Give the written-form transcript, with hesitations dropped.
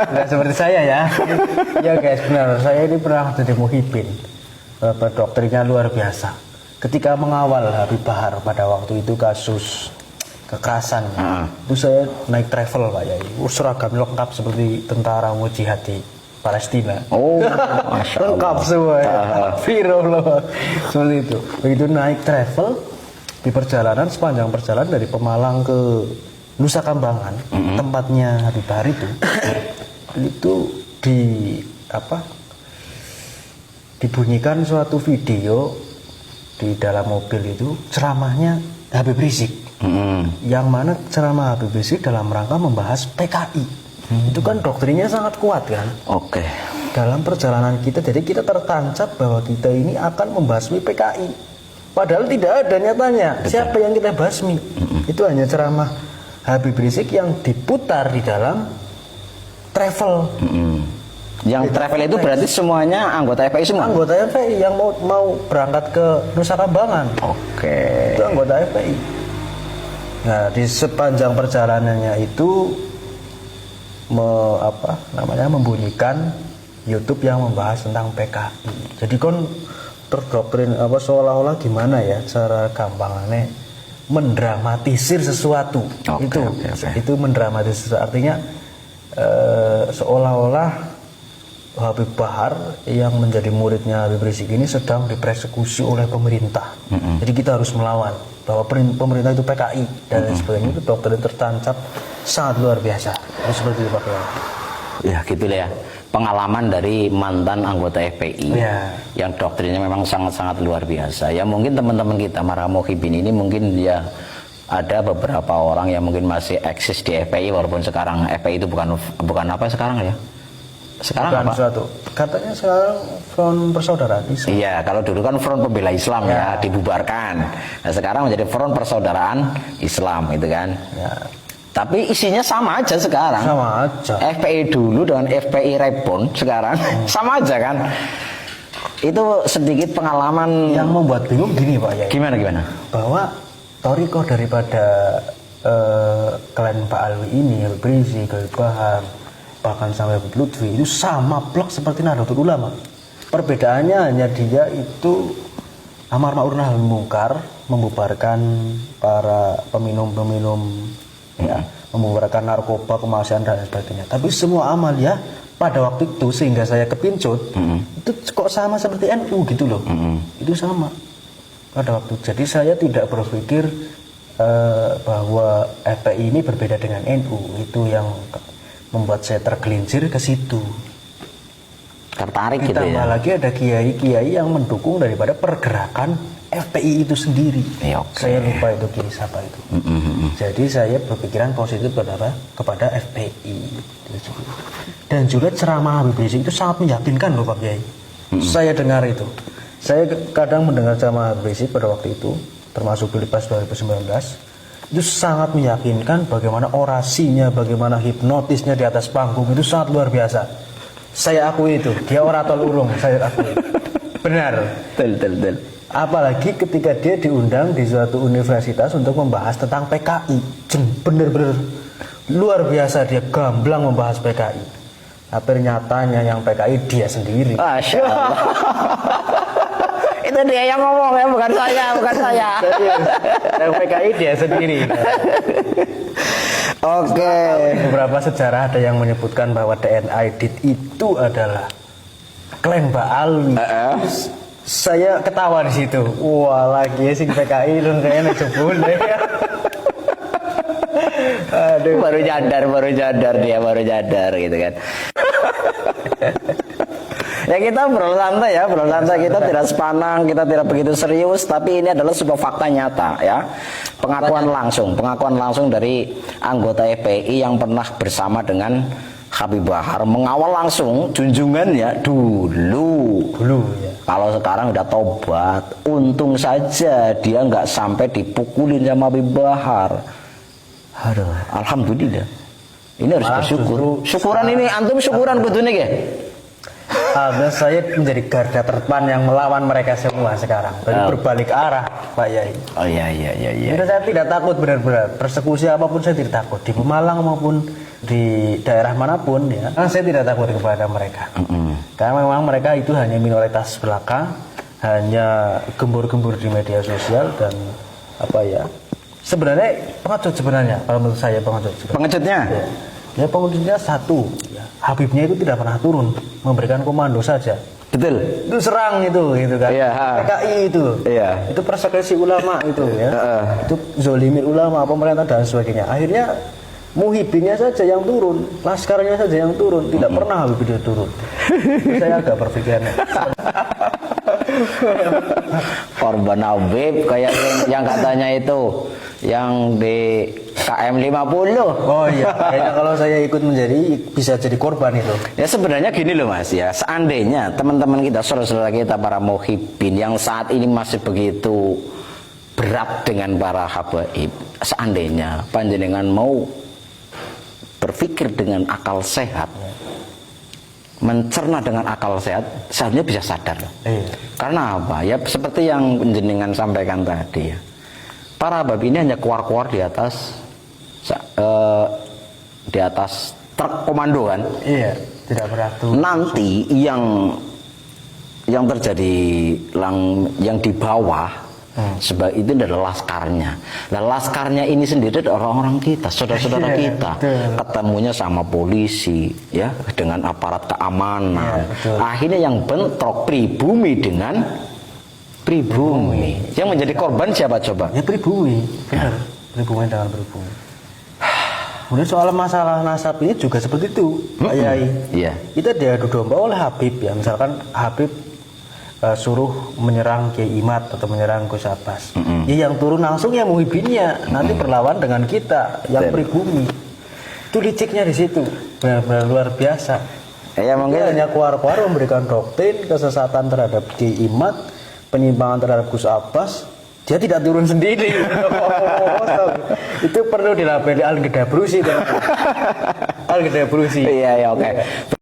Tidak seperti saya ya. Ya guys, benar. Saya ini pernah jadi muhibin. Dokternya luar biasa. Ketika mengawal Habib Bahar pada waktu itu kasus kekerasan, itu saya naik travel Pak Yai. Seragam lengkap seperti tentara mau jihad di Palestina. Oh, Masya Allah. Lengkap semua ya. Virullah. Seperti itu. Begitu naik travel di perjalanan, sepanjang perjalanan dari Pemalang ke Nusa Kambangan, tempatnya Habib Bahar itu dibunyikan suatu video di dalam mobil itu ceramahnya Habib Rizik. Yang mana ceramah Habib Rizik dalam rangka membahas PKI. Itu kan doktrinnya sangat kuat kan. Oke. Dalam perjalanan kita, jadi kita tertancap bahwa kita ini akan membasmi PKI. Padahal tidak ada nyatanya. Betul. Siapa yang kita basmi? Itu hanya ceramah Habib Rizik yang diputar di dalam travel. Yang travel itu berarti semuanya anggota FPI semua? Anggota FPI yang mau berangkat ke Nusa Kambangan. Oke. Itu anggota FPI. Nah, di sepanjang perjalanannya itu membunyikan YouTube yang membahas tentang PKI. Jadi kon terdoktrin seolah-olah gimana ya cara gampangannya mendramatisir sesuatu. Itu mendramatisir, artinya seolah-olah Habib Bahar yang menjadi muridnya Habib Rizik ini sedang dipersekusi oleh pemerintah. Jadi kita harus melawan bahwa pemerintah itu PKI dan sebagainya. Itu doktrin tertancap sangat luar biasa. Seperti itu Pak Kiai. Ya gitulah ya, pengalaman dari mantan anggota FPI yang doktrinnya memang sangat-sangat luar biasa. Ya mungkin teman-teman kita para muhibin ini mungkin ya ada beberapa orang yang mungkin masih eksis di FPI walaupun sekarang FPI itu bukan apa sekarang ya. Sekarang bukan apa? Suatu. Katanya sekarang Front Persaudaraan Islam. Iya, kalau dulu kan Front Pembela Islam ya dibubarkan. Nah sekarang menjadi Front Persaudaraan Islam gitu kan. Ya. Tapi isinya sama aja sekarang. Sama aja. FPI dulu dengan FPI Reborn sekarang sama aja kan. Itu sedikit pengalaman yang membuat bingung gini Pak Yai. Gimana? Bahwa torikoh daripada klan Pak Alwi ini, Habib Rizik, Habib Bahar, bahkan sampai Habib Lutfi itu sama plek seperti Nahdlatul Ulama. Perbedaannya hanya dia itu amar ma'ruf nahi munkar, membubarkan para peminum-peminum membubarkan narkoba, kemaksiatan dan sebagainya. Tapi semua amal ya pada waktu itu sehingga saya kepincut itu kok sama seperti NU gitu loh. Itu sama pada waktu. Jadi saya tidak berpikir bahwa FPI ini berbeda dengan NU. Itu yang membuat saya tergelincir ke situ. Tertarik gitu ya. Ditambah lagi ada kiai-kiai yang mendukung daripada pergerakan FPI itu sendiri. Saya lupa itu kiai siapa itu. Jadi saya berpikiran positif kepada FPI. Dan juga ceramah Habib Rizik itu sangat meyakinkan loh Pak Kiai. Saya dengar itu. Saya kadang mendengar ceramah Habib Rizik pada waktu itu, termasuk Pilpres 2019. Itu sangat meyakinkan, bagaimana orasinya, bagaimana hipnotisnya di atas panggung itu sangat luar biasa. Saya akui itu, dia orator urung, saya akui. Benar. Betul. Apalagi ketika dia diundang di suatu universitas untuk membahas tentang PKI. Bener-bener luar biasa, dia gamblang membahas PKI. Hampir nyatanya yang PKI dia sendiri. Masya Allah. Itu dia yang ngomong ya, bukan saya. Yang PKI dia sendiri. Oke. Beberapa sejarah ada yang menyebutkan bahwa DNA Aidit itu adalah klan Mbak Alwi. Saya ketawa di situ. Wah, lagi sing PKI lu kayaknya jebul ya. Aduh, baru nyadar gitu kan. Ya kita bro santai kita tidak sepanang, kita tidak begitu serius, tapi ini adalah sebuah fakta nyata ya. Pengakuan langsung dari anggota FPI yang pernah bersama dengan Habib Bahar, mengawal langsung junjungannya dulu ya. Kalau sekarang udah tobat, untung saja dia nggak sampai dipukulin sama Habib Bahar. Aduh, alhamdulillah. Ini harus bersyukur. Syukuran ini antum syukuran kudune nggih. Saya menjadi garda terdepan yang melawan mereka semua sekarang. Jadi berbalik arah, Pak Yai. Oh iya. Jadi saya tidak takut benar-benar. Persekusi apapun saya tidak takut. Di Pemalang maupun di daerah manapun ya, saya tidak takut kepada mereka. Karena memang mereka itu hanya minoritas belaka, hanya gembur-gembur di media sosial dan apa ya? Sebenarnya pengecut sebenarnya, kalau menurut saya pengecut. Pengecutnya? Ya pengecutnya satu, ya, Habibnya itu tidak pernah turun, memberikan komando saja. Betul. Itu serang itu, gitu kan? Iya. PKI itu, itu persekusi ulama itu, ya. Itu zolimin ulama, pemerintah dan sebagainya. Akhirnya Muhibinnya saja yang turun, laskarnya saja yang turun, tidak pernah Habib itu turun. Saya agak berpikirnya. Korban Habib kayak yang katanya itu yang di KM 50. Oh iya, kayaknya kalau saya ikut menjadi bisa jadi korban itu. Ya sebenarnya gini loh Mas ya, seandainya teman-teman kita, saudara-saudara kita para muhibin yang saat ini masih begitu berat dengan para habaib, seandainya panjenengan mau berpikir dengan akal sehat, mencerna dengan akal sehat, seharusnya bisa sadar. Karena apa? Ya seperti yang jenengan sampaikan tadi ya. Para habib ini hanya keluar-keluar di atas truk komando kan? Iya, tidak beratur. Nanti yang terjadi yang di bawah sebab itu adalah laskarnya. Nah, laskarnya ini sendiri adalah orang-orang kita, saudara-saudara kita. Ketemunya sama polisi, ya, dengan aparat keamanan. Akhirnya yang bentrok pribumi dengan pribumi. Yang menjadi korban siapa coba? Ya pribumi, benar. Pribumi dengan pribumi. Kemudian soal masalah nasab ini juga seperti itu, Pak Yai. Iya. Kita diadu domba oleh Habib ya, misalkan Habib suruh menyerang Kiai Imad atau menyerang Gus Abbas. Ya yang turun langsung ya muhibinnya, nanti berlawan dengan kita yang pribumi. Itu liciknya di situ, benar-benar luar biasa. Ya mungkin hanya keluar-keluar memberikan doktrin kesesatan terhadap Kiai Imad, penyimpangan terhadap Gus Abbas. Dia tidak turun sendiri. Itu perlu dilabeli Al-Gedabrusi. Al-Gedabrusi. Iya, oke.